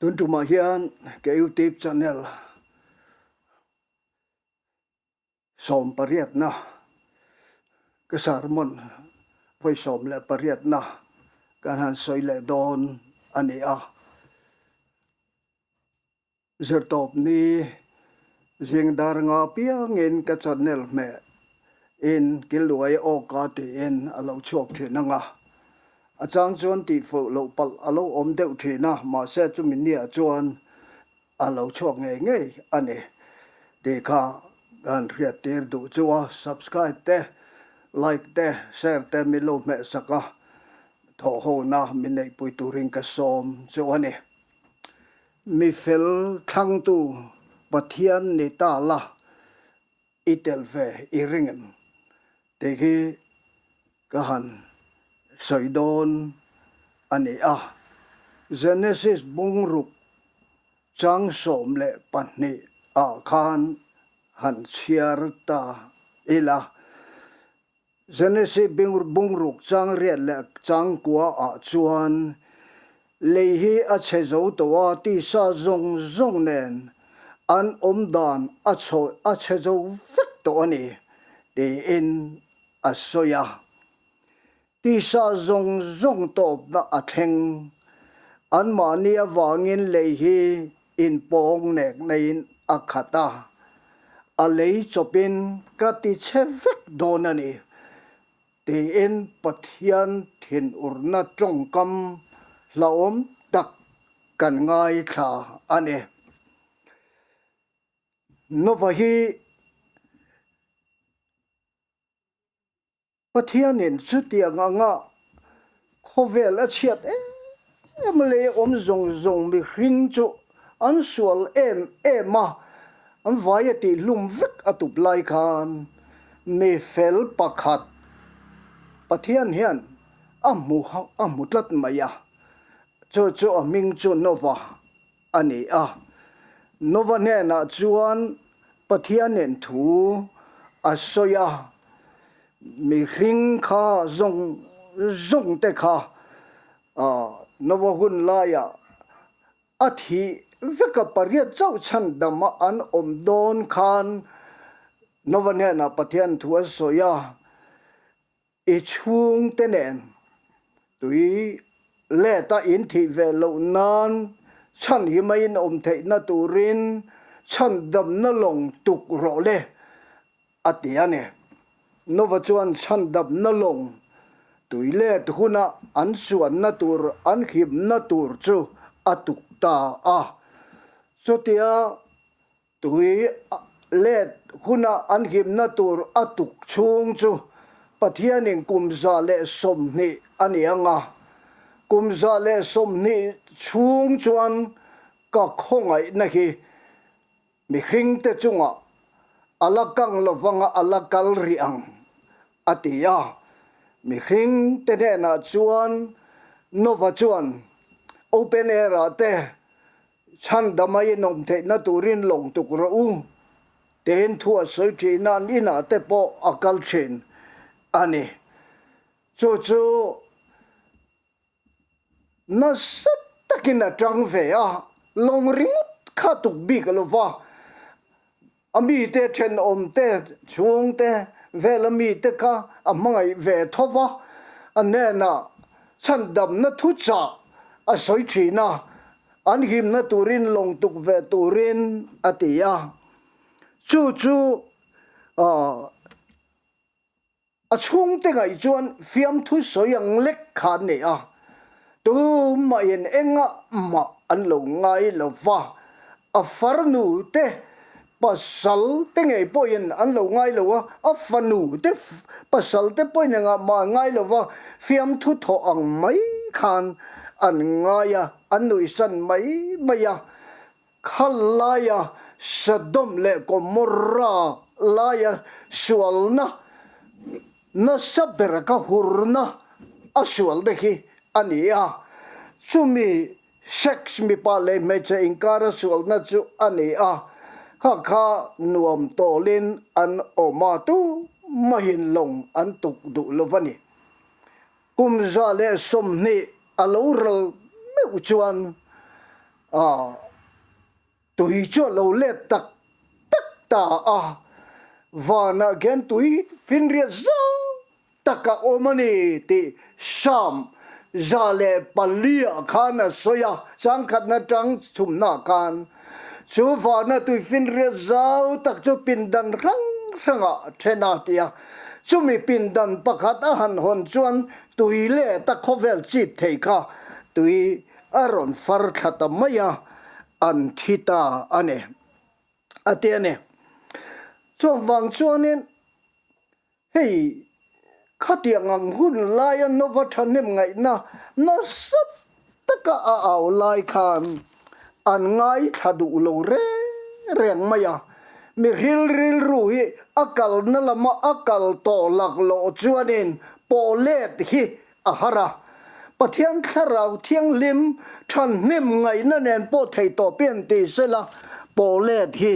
Tuân trù mà hiền cái YouTube channel som pariat na cái sermon với som le pariat na kan han soi le don ani a zer top ni jing dar nga pia ngin ka channel me in kiloi o ka ti in alo chok thi na nga achang chuan ti fo lo pal alo om deuh thi na ma se chu min nia chuan alo chok nge nge ani de kha gan riat tir du chuwa subscribe te like te share te mi lo me saka tho ho na min nei pui tu ring ka som chuani Mifel thlang tu pathian ni ta la itel ve iringen de ki ka han soidon ani a Genesis bungruk chang som le panni a khan han chiar ta ila Genesis bungruk chang riat le chang kwa a chuan leihi a chezo towa ti sa zong zong nen an omdan a chezo vek to ani de in asoya ti sa zong zong to na a theng an mani awangin leihi in pong nek nein akhata a lei chopin ka ti chevek donani te in pathian thin urna tongkam laom tak kan ngai tha ane novahi pathianin chutia nga khovel a chiat emle om zong zong mi hring chu an sual ema an vayati lum vek atup lai khan Mifel pakhat pathian hian amutlat maya chu aming chu nova ani a nova ne na chuan pathianin thu asoya mi hring kha zong te kha nova hun laya athi veka pariat chau chan dama an om don khan nova ne na pathian thu asoya e chung te nen tui le ta in thi ve lo nan chan hi mai in om thei na turin chan dam na long tuk ro le atiane nova chuan chan dam na long tui le huna an suan na tur an khim na tur chu atuk ta a sotia tui le huna an khim na tur atuk chung chu pathianin kumza le som ni ani anga kumza le som ni chung chuan ka khongai na hi mi hring te chunga alakang lovanga alakal riang atia mi hring te ne na chuan nova chuan open air te chan damai nom the na turin long tuk ro u ten thua soi thi nan ina te po akal chin ani chu na sat takin a tang ve a long ring kha tuk bi ka lova ami te then om te chung te vel ami te kha amangai ve thova anena chandam na thu cha a soi thi na an him na turin long tuk ve turin atia chu a chung te ngai chuan fiam thu soyang lek khan ne a tu ma in enga ma an lo ngai lo va a farnu te pasal te ngai poin an lo ngai lo a fanu te pasal te poin nga ma ngai lo va fiam thu tho ang mai khan an ngaya an nui san mai maya khalaya Sodom le Gomorra laya sualna na saber ka hurna asual dekhi ania chumi sex mi pale meche inkara sual na chu ania kha nuam tolin an omatu mahin long an tuk du lovani kumza le somni aloral me uchuan tui cho lo le tak ta vana gen tui fin ria zo taka omani ti sham zale palia khana soya changkhat na tang chumna kan chu vana tui fin ria zau tak chu pindan ranga thena tia chumi pindan pakhat a han hon chuan tui le ta khovel chip thei kha tui aron far thata maya an thita ane atiane chuan wang chuanin hei khatiang ang hun layan nova thanem ngai na sap taka a aw lai khan an ngai thadu lo reng maya mi ril ru hi akal na lama akal to lak lo chuanin polet hi ahara pathian tharau thiang lim than nim ngai na nen po thei to pian ti sela polet hi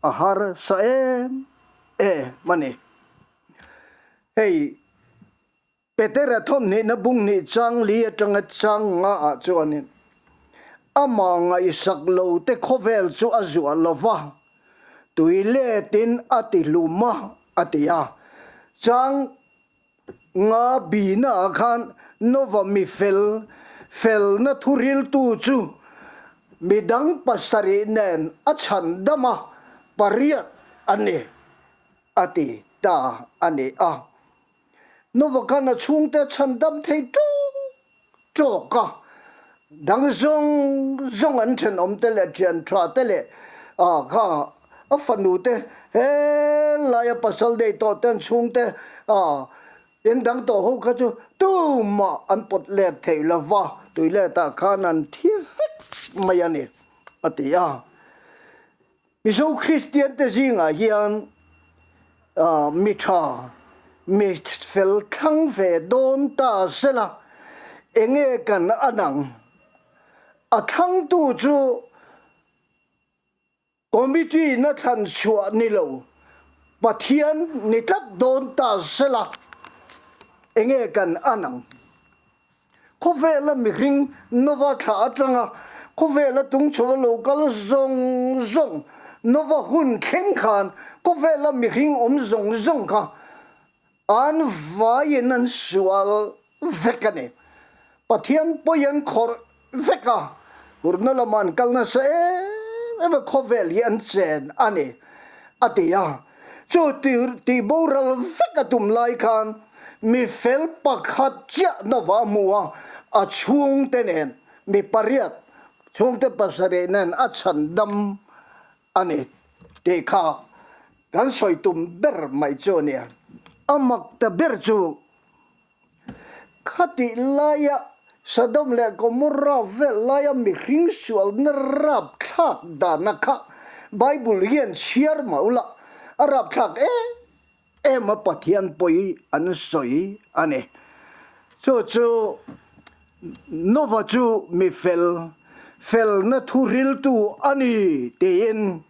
ahar sa mani hey petera thom ni na bung ni chang li atang chang nga a chuanin ama ngai sak lo te khovel chu azua lova tuile tin ati luma atia chang nga bina khan nova mifel fel na thuril tu chu midang pasari nen achan dama pariat ane ati ta ane nova kana chungte chandam thei to ka dang zong an chen om te le chen tra te le kha a fanu te he la ya pasal de to ten chungte in dang to ho kha chu tu ma an pot le thei la wa tu le ta khanan thi fik mayani atia miso christian te zinga hian Mifel thlang ve don ta sela enge kan anang athang tu chu committee na than chua ni lo pathian ni that don ta sela enge kan anang khovela mi ring nova tha atanga khovela tung chaw local zong nova hun khen khan khovela mi ring zong kha an vayen an sual vekane pathian poyan khor veka urna laman kalna se eba khovel yan chen ane atia chu ti boral vekatum lai khan mi fel pakhat cha nova muwa a chung tenen mi pariat chung te pasare nen a chandam ane te kha kan soitum ber mai chonia amak ta berchu khati laya sadom le gomorra vel laya mi hring sual na rap thak da na kha bible hian share maula arab thak ma pathian poi an soi ane chu nova chu mi fel na thuril tu ani tein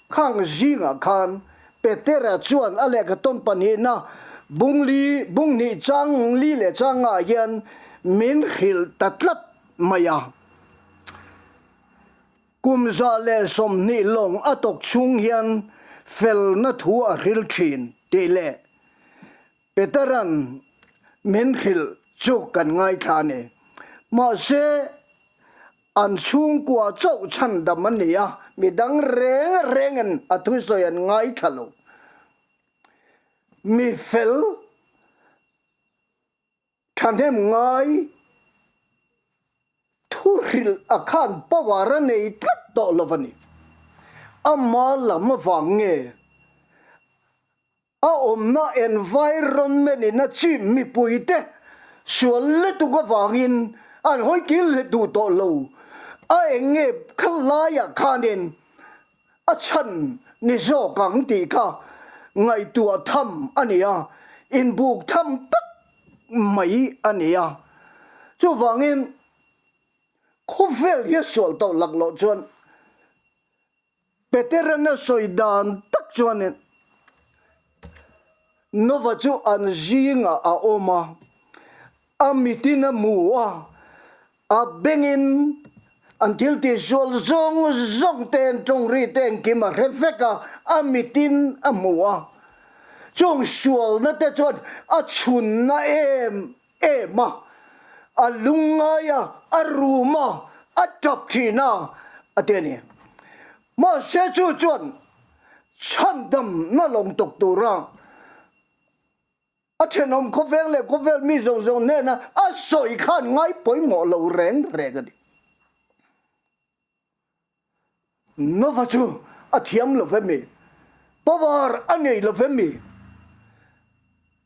khang zinga khan petera chuan ale ka ton pani na bung ni chang li le changa yan min khil tatlat maya kumza le som ni long atok chung yan fel na thu a ril thin te le peteran min khil chu kan ngai thane ma se an chung kwa chau chan dam ania midang rengen athu soyan ngai thalo Mifel thanem ngai thuril akhan pawara nei tlat to lovani ama lama wange a omna environment na chi mi puite sual le tu ga wangin an hoi kil le tu to lo a enge khalaya khanin a chan ni zo kang ti kha ngai tua tham ania in buk tham tak mai ania chu wangin khovel ye sol to lak lo chuan peterana soidan tak chuan nova chu an jinga a oma amitina muwa a bengin until ti sual zong ten trong ri ten ki ma refeka amitin amua chong sual na te chon a chun na ma a lungaya a ruma a top thina ateni ma se chu chon chandam na long tok tura a thenom khovel mi zong ne na a soi khan ngai poi mo lo reng ga di no va chu a thiam lo ve mi power anei lo ve mi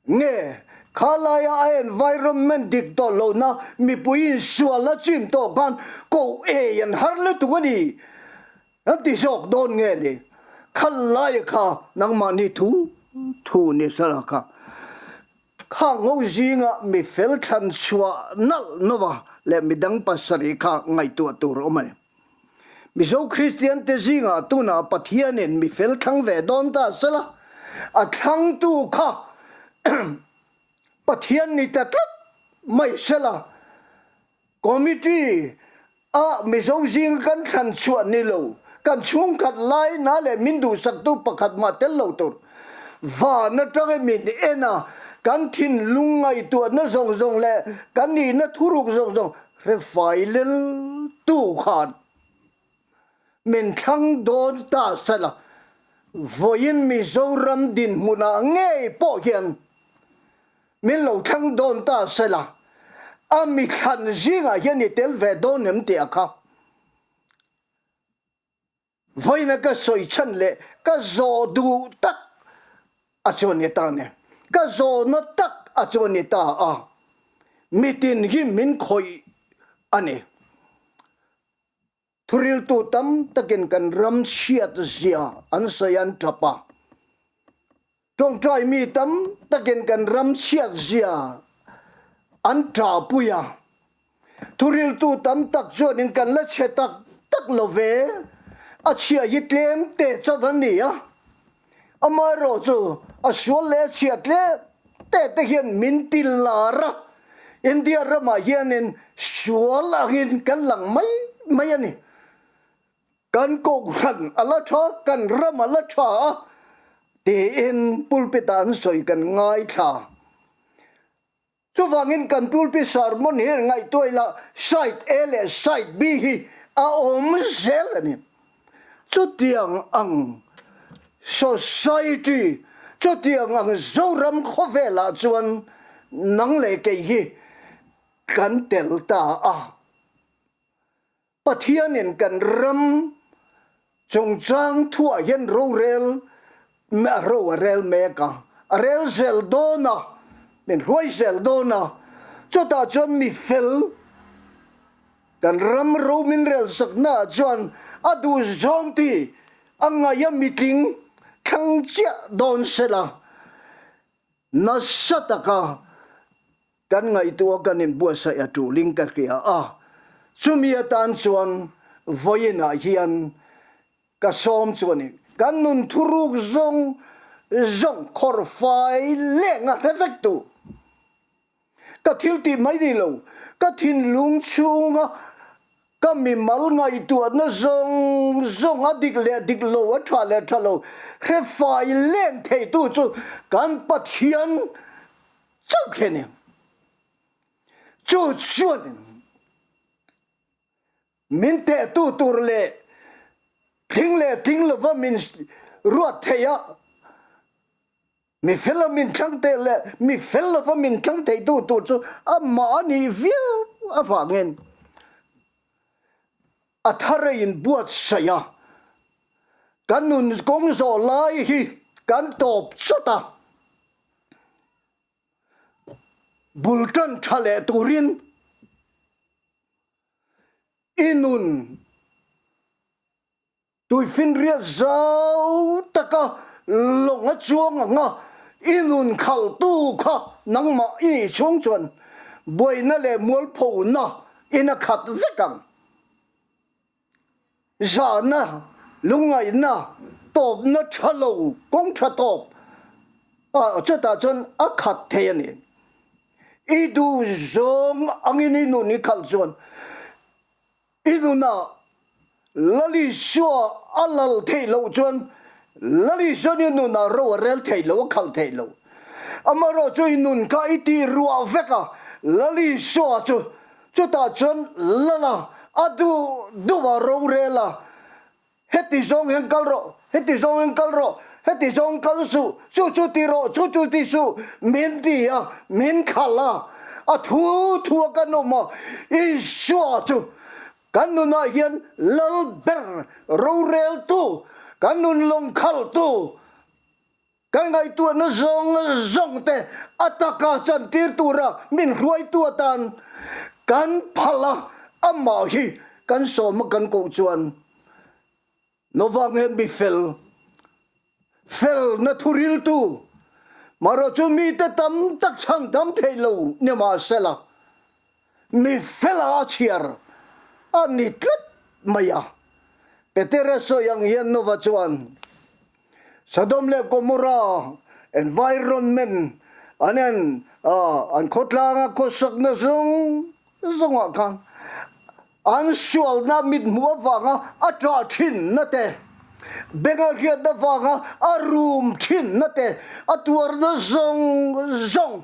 nge khalaya environment dik to lo na mi puin suala chim to kan ko yan har le tu ni anti sok don nge ni khalaya kha nang mani thu ni sala kha kha ngau jinga mi fel than chua nal nova le mi dang pasari kha ngai tu ro mai mi so christian te jinga tu na pathian en mi fel thang ve don ta sala a thang tu kha pathian ni ta tlat mai sala committee a mi so jing kan than chua ni lo kan chung khat lai na le min du sak tu pakhat ma tel lo tur va na tang min ena kan thin lungai tu na zong le kan ni na thuruk zong re failel tu khan min thang don ta sala voin mi zoram din muna nge po hian min lo thang don ta sala a mi khan jinga hian ni tel ve don nem te akha voina ka soi chan le ka zo du tak a chon ni ta ne ka zo na tak a chon ni ta a mitin hi min khoi ane thuril tu tam takin kan ram siat zia an sayan tapa trong trai mi tam takin kan ram siat zia an tra puya thuril tu tam tak zonin kan la che tak love a chia yitlem te chavani ya amaro chu a shole chiat le te hian min tilara india rama hianin shual angin kan lang mai ani kan ko ran ala tha kan ram ala tha te in pulpitan soi kan ngai tha chu wangin kan pulpit sermon hi ngai toila site a le site b hi a om zel ani chu tiang ang society chu tiang ang zoram khovela chuan nang le ke hi kan tel ta a pathianin kan ram chong chang thua yen ro rel ma ro rel meka rel zel dona men roi zel dona chota chon mi fel kan ram ro min rel sakna chuan adu zong ti angaya meeting khang chia don sela na sataka kan ngai tu kan in bua sa ya tu ling ka ria a chumia tan chuan voina hian ka som chuani kan nun thuruk zong khor fai lenga refectu ka thilti mai di lo ka thin lung chunga ka mi mal ngai tu na zong adik le dik lo a tha lo re fai leng thei tu chu kan pathian chau khene chu chuan min te tu tur le ting lo va min ruat theya mi filamin thang te le mi fel va min thang te tu chu a ma ni viu a fangen a thare in buat saya kan nun kong zo lai hi kan top chota bultan thale turin inun tui fin ria zau taka longa chuang nga inun khal tu kha nangma ini chung chuan boina le mol pho na ina khat vekang zana lungai na top na thalo kong tha top a chata chon a khat theyani idu zong angini nu ni khal chuan inuna lali shua alal thei lo chuan lali shani nuna ro rel thei lo khal thei lo amaro chu inun ka iti ruwa veka lali shua chu ta chuan lala adu duwa ro rela heti zong hen kalro heti zong hen kalro heti zong kalsu chu ti ro chu ti su min ti a min khala a thu ka no ma I shua chu kanuna hian lal ber ro rel tu kanun long khal tu kan ngai tu na zong te ataka chan tir tu ra min ruai tu tan kan phala ama hi kan som kan ko chuan novang hem Mifel fel na thuril tu maro chu mi te tam tak chan dam thelo ne ma sela Mifel a chiar anitlet maya petere so yang hian nova chuan Sodom le Gomorrah environment anen an khotlang ko sak na zong kan an sual na mit muwa wanga atra thin na te benga riat na wanga a room thin na te atuar na zong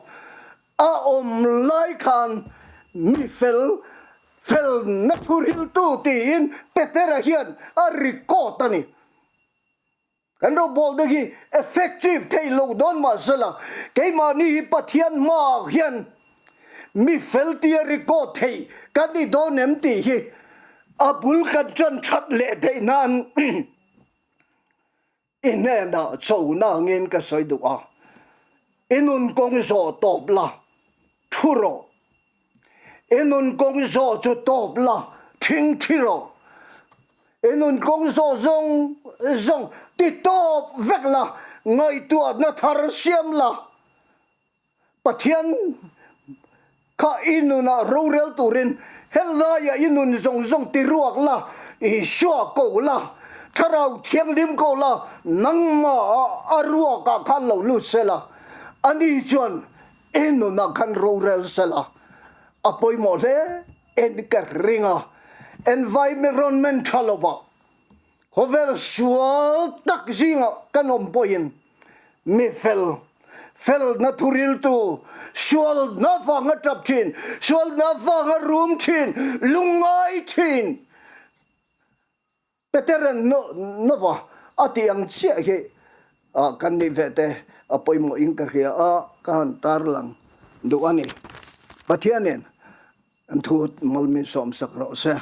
a lai khan Mifel fel naturil tu tin petera hian a record ani kan ro bol de hi effective thailo don ma zela ke ma ni pathian ma hian Mifel ti record thei kan ni don em ti hi abul kan chan that le de nan inena chou na ngin ka soi du a inun kong so top la thuro inun kong so chu top la thing thiro inun kong so zong ti top vek la ngai tu na thar siam la pathian ka inuna rorel turin hella ya inun zong ti ruak la I shua ko la tharau thiang lim ko la nang ma arua ka khan lo lu sela ani chuan inuna khan rorel sela apoi mo le en ka ringa environmental over hovel sual tak zinga kanom poin Mifel fel naturil tu sual na fanga tap chin sual na fanga room chin lungai chin peteren no va ati ang sia he kan ni vete apoi mo ingkar kia kan tarlang do ani pathianen an thut malmin som sakro se